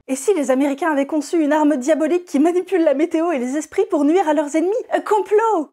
Et si les Américains avaient conçu une arme diabolique qui manipule la météo et les esprits pour nuire à leurs ennemis? Un complot!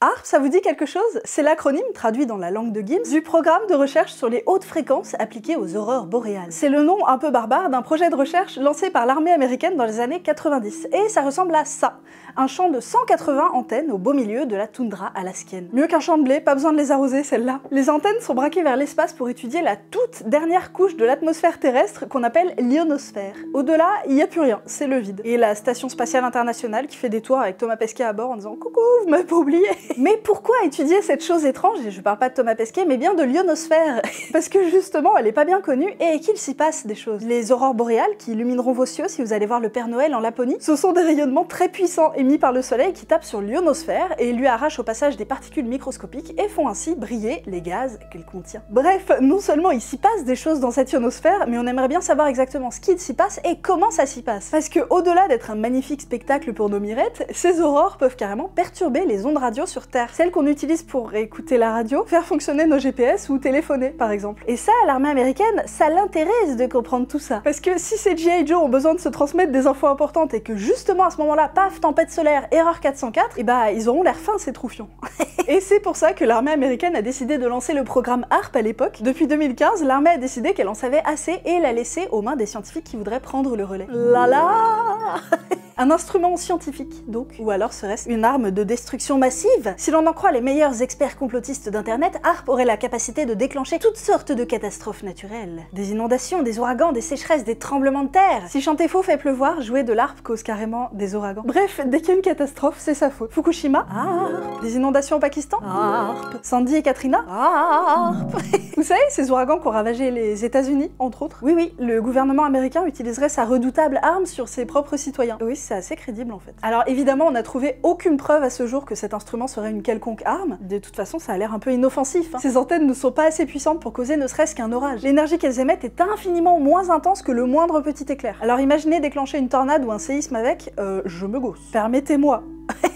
ARP, ça vous dit quelque chose? C'est l'acronyme, traduit dans la langue de Gims, du programme de recherche sur les hautes fréquences appliquées aux aurores boréales. C'est le nom un peu barbare d'un projet de recherche lancé par l'armée américaine dans les années 90. Et ça ressemble à ça. Un champ de 180 antennes au beau milieu de la toundra alaskienne. Mieux qu'un champ de blé, pas besoin de les arroser celles-là. Les antennes sont braquées vers l'espace pour étudier la toute dernière couche de l'atmosphère terrestre qu'on appelle l'ionosphère. Au-delà, il n'y a plus rien, c'est le vide. Et la station spatiale internationale qui fait des tours avec Thomas Pesquet à bord en disant « Coucou, vous m'avez pas oublié !» Mais pourquoi étudier cette chose étrange? Et je parle pas de Thomas Pesquet, mais bien de l'ionosphère. Parce que justement, elle est pas bien connue et qu'il s'y passe des choses. Les aurores boréales qui illumineront vos cieux si vous allez voir le Père Noël en Laponie, ce sont des rayonnements très puissants émis par le soleil qui tapent sur l'ionosphère et lui arrachent au passage des particules microscopiques et font ainsi briller les gaz qu'elle contient. Bref, non seulement il s'y passe des choses dans cette ionosphère, mais on aimerait bien savoir exactement ce qu'il s'y passe et comment ça s'y passe. Parce que au-delà d'être un magnifique spectacle pour nos mirettes, ces aurores peuvent carrément perturber les ondes radio sur Terre. Celles qu'on utilise pour écouter la radio, faire fonctionner nos GPS ou téléphoner par exemple. Et ça, l'armée américaine, ça l'intéresse de comprendre tout ça. Parce que si ces G.I. Joe ont besoin de se transmettre des infos importantes et que justement à ce moment-là, paf, tempête solaire, erreur 404, et bah ils auront l'air fins ces troufions. Et c'est pour ça que l'armée américaine a décidé de lancer le programme ARP à l'époque. Depuis 2015, l'armée a décidé qu'elle en savait assez et l'a laissé aux mains des scientifiques qui voudraient prendre le relais. Un instrument scientifique, donc. Ou alors serait-ce une arme de destruction massive? Si l'on en croit les meilleurs experts complotistes d'internet, ARP aurait la capacité de déclencher toutes sortes de catastrophes naturelles. Des inondations, des ouragans, des sécheresses, des tremblements de terre. Si chanter faux fait pleuvoir, jouer de l'ARP cause carrément des ouragans. Bref, dès qu'il y a une catastrophe, c'est sa faute. Fukushima, ARP. Des inondations au Pakistan, ARP. Sandy et Katrina, ARP. Vous savez, ces ouragans qui ont ravagé les États-Unis, entre autres? Oui, le gouvernement américain utiliserait sa redoutable arme sur ses propres citoyens. Oui, c'est assez crédible en fait. Alors évidemment, on n'a trouvé aucune preuve à ce jour que cet instrument serait une quelconque arme. De toute façon, ça a l'air un peu inoffensif. Ces antennes ne sont pas assez puissantes pour causer ne serait-ce qu'un orage. L'énergie qu'elles émettent est infiniment moins intense que le moindre petit éclair. Alors imaginez déclencher une tornade ou un séisme avec, je me gausse. Permettez-moi.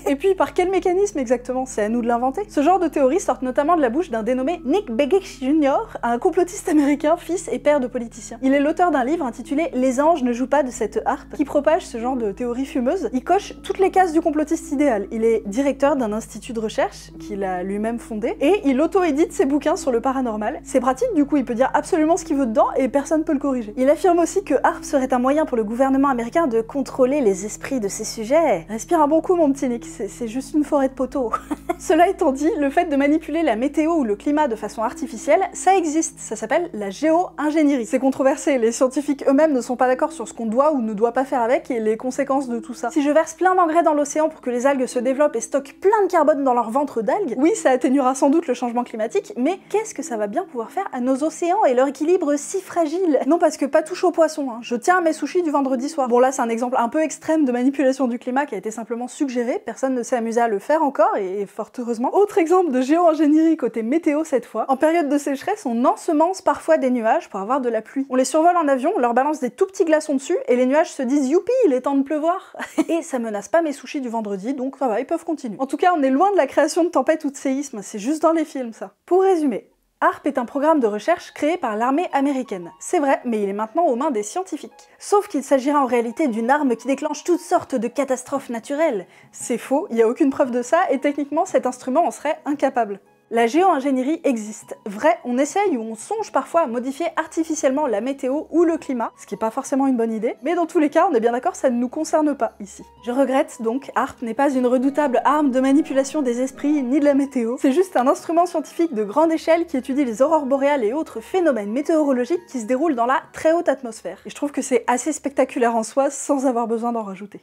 Et puis, par quel mécanisme exactement? C'est à nous de l'inventer. Ce genre de théories sortent notamment de la bouche d'un dénommé Nick Begich Jr., un complotiste américain, fils et père de politicien. Il est l'auteur d'un livre intitulé « Les anges ne jouent pas de cette harpe » qui propage ce genre de théories fumeuses. Il coche toutes les cases du complotiste idéal. Il est directeur d'un institut de recherche qu'il a lui-même fondé et il auto-édite ses bouquins sur le paranormal. C'est pratique, du coup il peut dire absolument ce qu'il veut dedans et personne peut le corriger. Il affirme aussi que ARP serait un moyen pour le gouvernement américain de contrôler les esprits de ses sujets. Respire un bon coup mon petit Nick, c'est juste une forêt de poteaux. Cela étant dit, le fait de manipuler la météo ou le climat de façon artificielle, ça existe, ça s'appelle la géo-ingénierie. C'est controversé, les scientifiques eux-mêmes ne sont pas d'accord sur ce qu'on doit ou ne doit pas faire avec et les conséquences de tout ça. Si je verse plein d'engrais dans l'océan pour que les algues se développent et stockent plein de carbone dans leur ventre d'algues, oui, ça atténuera sans doute le changement climatique, mais qu'est-ce que ça va bien pouvoir faire à nos océans et leur équilibre si fragile? Non, parce que pas touche aux poissons, hein. Je tiens à mes sushis du vendredi soir. Bon là, c'est un exemple un peu extrême de manipulation du climat qui a été simplement suggéré, personne ne s'est amusé à le faire encore, et fort heureusement. Autre exemple de géo-ingénierie côté météo cette fois. En période de sécheresse, on ensemence parfois des nuages pour avoir de la pluie. On les survole en avion, on leur balance des tout petits glaçons dessus, et les nuages se disent « Youpi, il est temps de pleuvoir !» Et ça menace pas mes sushis du vendredi, donc ça va, ils peuvent continuer. En tout cas, on est loin de la création de tempêtes ou de séismes, c'est juste dans les films ça. Pour résumer, ARP est un programme de recherche créé par l'armée américaine. C'est vrai, mais il est maintenant aux mains des scientifiques. Sauf qu'il s'agira en réalité d'une arme qui déclenche toutes sortes de catastrophes naturelles. C'est faux, il n'y a aucune preuve de ça, et techniquement cet instrument en serait incapable. La géo-ingénierie existe. Vrai, on essaye ou on songe parfois à modifier artificiellement la météo ou le climat, ce qui n'est pas forcément une bonne idée, mais dans tous les cas, on est bien d'accord, ça ne nous concerne pas ici. Je regrette donc, ARP n'est pas une redoutable arme de manipulation des esprits ni de la météo, c'est juste un instrument scientifique de grande échelle qui étudie les aurores boréales et autres phénomènes météorologiques qui se déroulent dans la très haute atmosphère. Et je trouve que c'est assez spectaculaire en soi, sans avoir besoin d'en rajouter.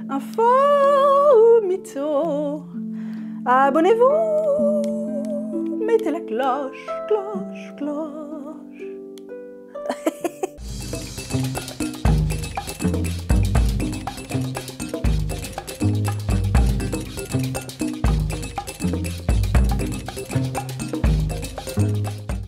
Un faux mytho. Abonnez-vous, mettez la cloche, cloche, cloche.